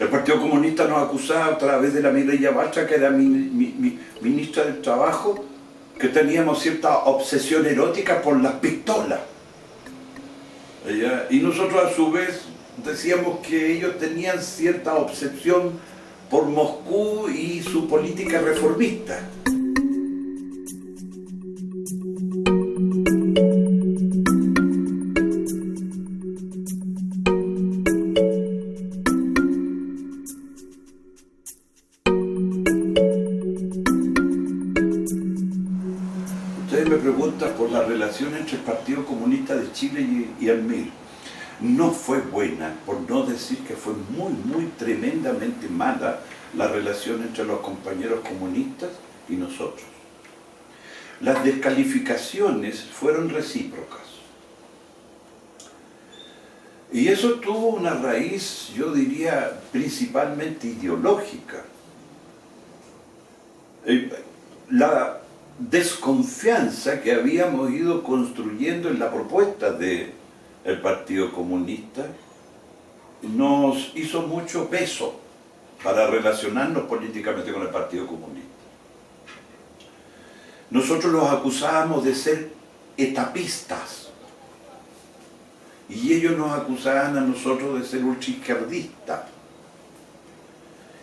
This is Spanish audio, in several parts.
El Partido Comunista nos acusaba a través de la Mireya Baltra, que era ministra del Trabajo, que teníamos cierta obsesión erótica por las pistolas. Y nosotros a su vez decíamos que ellos tenían cierta obsesión por Moscú y su política reformista. Ustedes me preguntan por la relación entre el Partido Comunista de Chile y el MIR. No fue buena, por no decir que fue muy tremendamente mala la relación entre los compañeros comunistas y nosotros. Las descalificaciones fueron recíprocas. Y eso tuvo una raíz, yo diría, principalmente ideológica. La desconfianza que habíamos ido construyendo en la propuesta del Partido Comunista nos hizo mucho peso para relacionarnos políticamente con el Partido Comunista. Nosotros los acusábamos de ser etapistas y ellos nos acusaban a nosotros de ser ultraizquierdistas.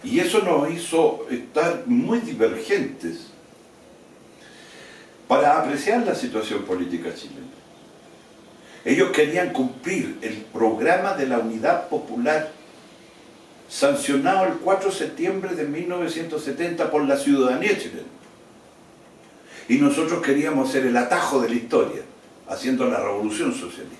Y eso nos hizo estar muy divergentes para apreciar la situación política chilena. Ellos querían cumplir el programa de la Unidad Popular sancionado el 4 de septiembre de 1970 por la ciudadanía chilena. Y nosotros queríamos hacer el atajo de la historia, haciendo la revolución socialista.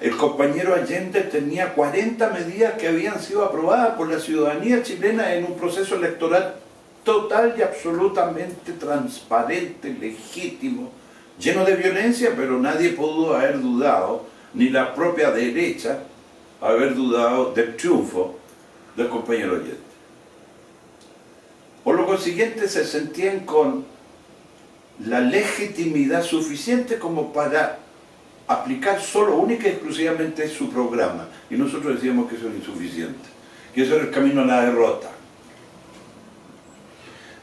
El compañero Allende tenía 40 medidas que habían sido aprobadas por la ciudadanía chilena en un proceso electoral total y absolutamente transparente, legítimo, lleno de violencia, pero nadie pudo haber dudado, ni la propia derecha, haber dudado del triunfo del compañero Allende. Por lo consiguiente, se sentían con la legitimidad suficiente como para aplicar solo, única y exclusivamente su programa. Y nosotros decíamos que eso era insuficiente, que eso era el camino a la derrota.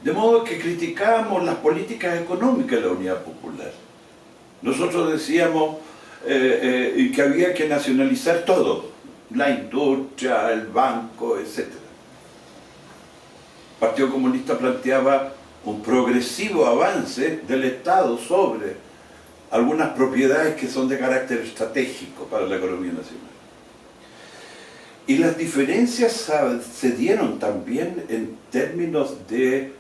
De modo que criticábamos las políticas económicas de la Unidad Popular. Nosotros decíamos que había que nacionalizar todo, la industria, el banco, etc. El Partido Comunista planteaba un progresivo avance del Estado sobre algunas propiedades que son de carácter estratégico para la economía nacional. Y las diferencias se dieron también en términos de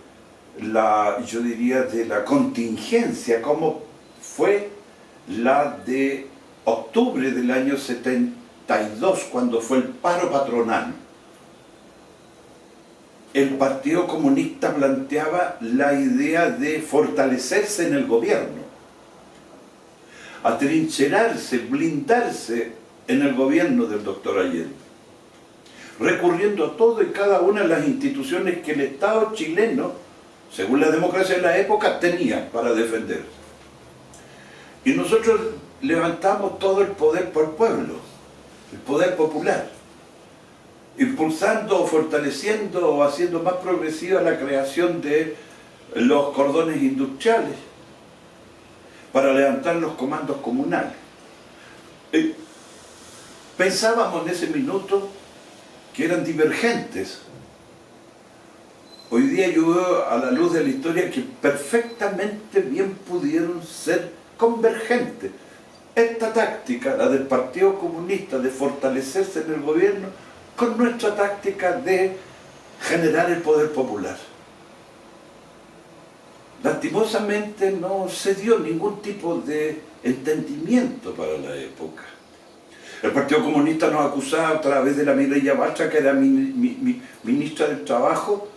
yo diría, de la contingencia, como fue la de octubre del año 72, cuando fue el paro patronal. El Partido Comunista planteaba la idea de fortalecerse en el gobierno, atrincherarse, blindarse en el gobierno del doctor Allende, recurriendo a todo y cada una de las instituciones que el Estado chileno, según la democracia de la época, tenía para defenderse. Y nosotros levantamos todo el poder por pueblo, el poder popular, impulsando, fortaleciendo o haciendo más progresiva la creación de los cordones industriales para levantar los comandos comunales. Pensábamos en ese minuto que eran divergentes. Hoy día yo veo a la luz de la historia que perfectamente bien pudieron ser convergentes. Esta táctica, la del Partido Comunista de fortalecerse en el gobierno, con nuestra táctica de generar el poder popular. Lastimosamente no se dio ningún tipo de entendimiento para la época. El Partido Comunista nos acusaba a través de la Mireya Baltra, que era ministra del Trabajo,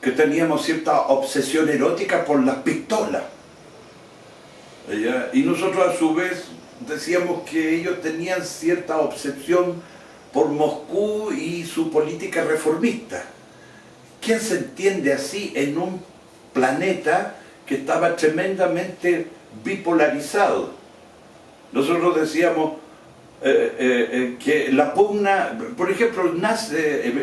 que teníamos cierta obsesión erótica por las pistolas. Y nosotros a su vez decíamos que ellos tenían cierta obsesión por Moscú y su política reformista. ¿Quién se entiende así en un planeta que estaba tremendamente bipolarizado? Nosotros decíamos, que la pugna, por ejemplo, nace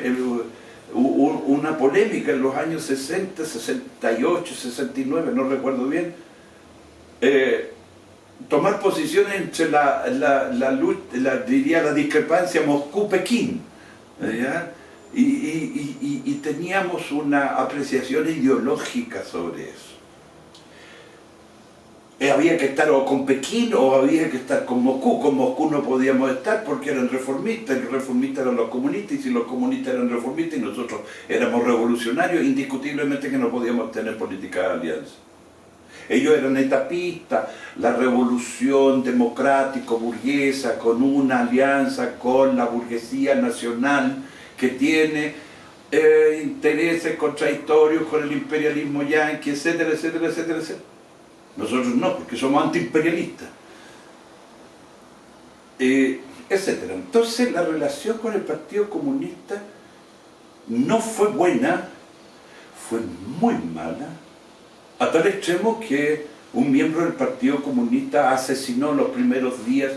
una polémica en los años 60, 68, 69, no recuerdo bien, tomar posiciones entre diría la discrepancia Moscú-Pekín, ¿ya? Y teníamos una apreciación ideológica sobre eso. Había que estar o con Pekín o había que estar con Moscú. Con Moscú no podíamos estar porque eran reformistas, y los reformistas eran los comunistas, y si los comunistas eran reformistas y nosotros éramos revolucionarios, indiscutiblemente que no podíamos tener política de alianza. Ellos eran etapistas, la revolución democrático-burguesa con una alianza con la burguesía nacional que tiene intereses contradictorios con el imperialismo yanqui, etcétera, etcétera, etcétera, etcétera. Nosotros no, porque somos antiimperialistas, etcétera. Entonces la relación con el Partido Comunista no fue buena, fue muy mala, a tal extremo que un miembro del Partido Comunista asesinó los primeros días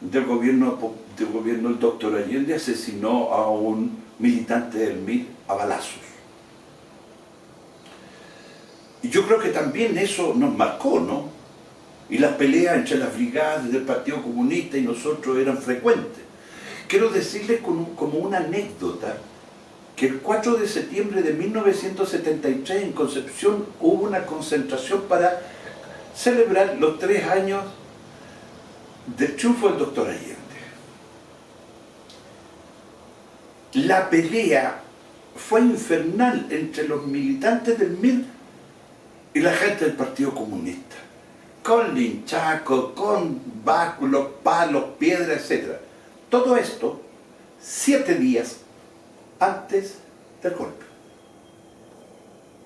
del gobierno del doctor Allende, asesinó a un militante del MIR a balazos. Y yo creo que también eso nos marcó, ¿no? Y las peleas entre las brigadas del Partido Comunista y nosotros eran frecuentes. Quiero decirles como una anécdota que el 4 de septiembre de 1973 en Concepción hubo una concentración para celebrar los 3 años del triunfo del doctor Allende. La pelea fue infernal entre los militantes del MIR y la gente del Partido Comunista, con linchacos, con báculos, palos, piedras, etc. Todo esto 7 días antes del golpe.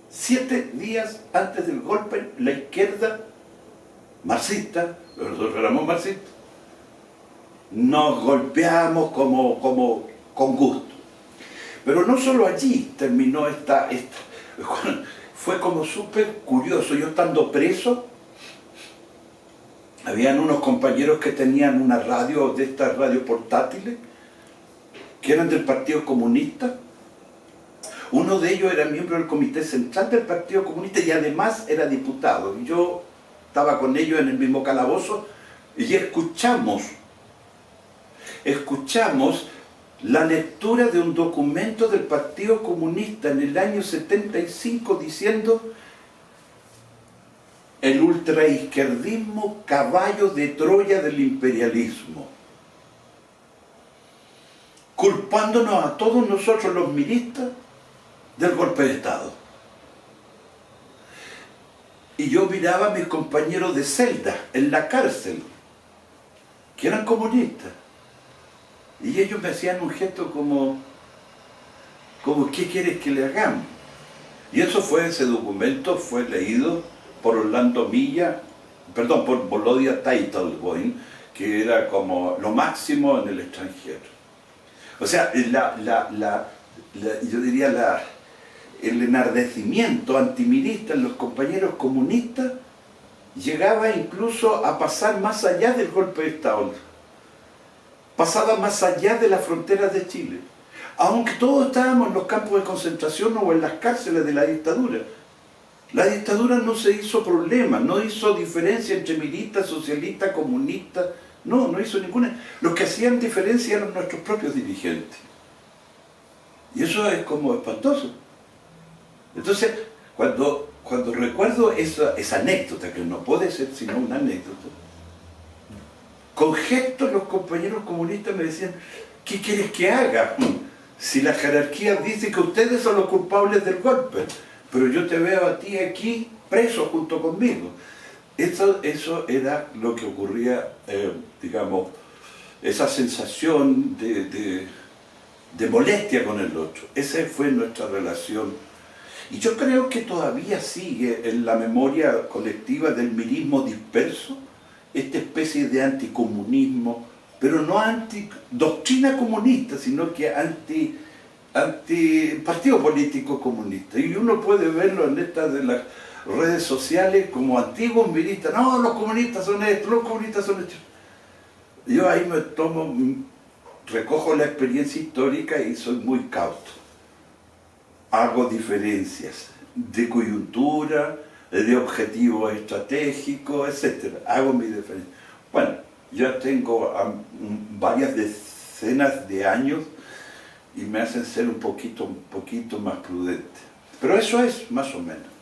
7 días antes del golpe, la izquierda marxista, nosotros éramos marxistas, nos golpeamos con gusto. Pero no solo allí terminó fue como súper curioso. Yo estando preso, habían unos compañeros que tenían una radio, de estas radios portátiles, que eran del Partido Comunista. Uno de ellos era miembro del Comité Central del Partido Comunista y además era diputado. Yo estaba con ellos en el mismo calabozo y escuchamos la lectura de un documento del Partido Comunista en el año 75 diciendo: el ultraizquierdismo, caballo de Troya del imperialismo, culpándonos a todos nosotros los miristas del golpe de Estado. Y yo miraba a mis compañeros de celda en la cárcel, que eran comunistas, y ellos me hacían un gesto como ¿qué quieres que le hagamos? Y ese documento fue leído por Orlando Milla, perdón, por Volodya Teitelbaum, que era como lo máximo en el extranjero. O sea, yo diría el enardecimiento antimirista en los compañeros comunistas llegaba incluso a pasar más allá del golpe de Estado. Pasaba más allá de las fronteras de Chile. Aunque todos estábamos en los campos de concentración o en las cárceles de la dictadura. La dictadura no se hizo problema, no hizo diferencia entre militas, socialistas, comunistas, no hizo ninguna. Los que hacían diferencia eran nuestros propios dirigentes. Y eso es como espantoso. Entonces, cuando recuerdo esa anécdota, que no puede ser sino una anécdota, con gestos los compañeros comunistas me decían: ¿qué quieres que haga? Si la jerarquía dice que ustedes son los culpables del golpe, pero yo te veo a ti aquí preso junto conmigo. Eso era lo que ocurría, digamos, esa sensación de molestia con el otro. Esa fue nuestra relación. Y yo creo que todavía sigue en la memoria colectiva del mirismo disperso esta especie de anticomunismo, pero no anti-doctrina comunista, sino que anti partido político comunista. Y uno puede verlo en estas de las redes sociales como antiguos miristas. No, los comunistas son estos, los comunistas son estos. Yo ahí me tomo, recojo la experiencia histórica y soy muy cauto. Hago diferencias de coyuntura, de objetivos estratégicos, etc. Hago mi diferencia. Bueno, ya tengo varias decenas de años y me hacen ser un poquito más prudente. Pero eso es, más o menos.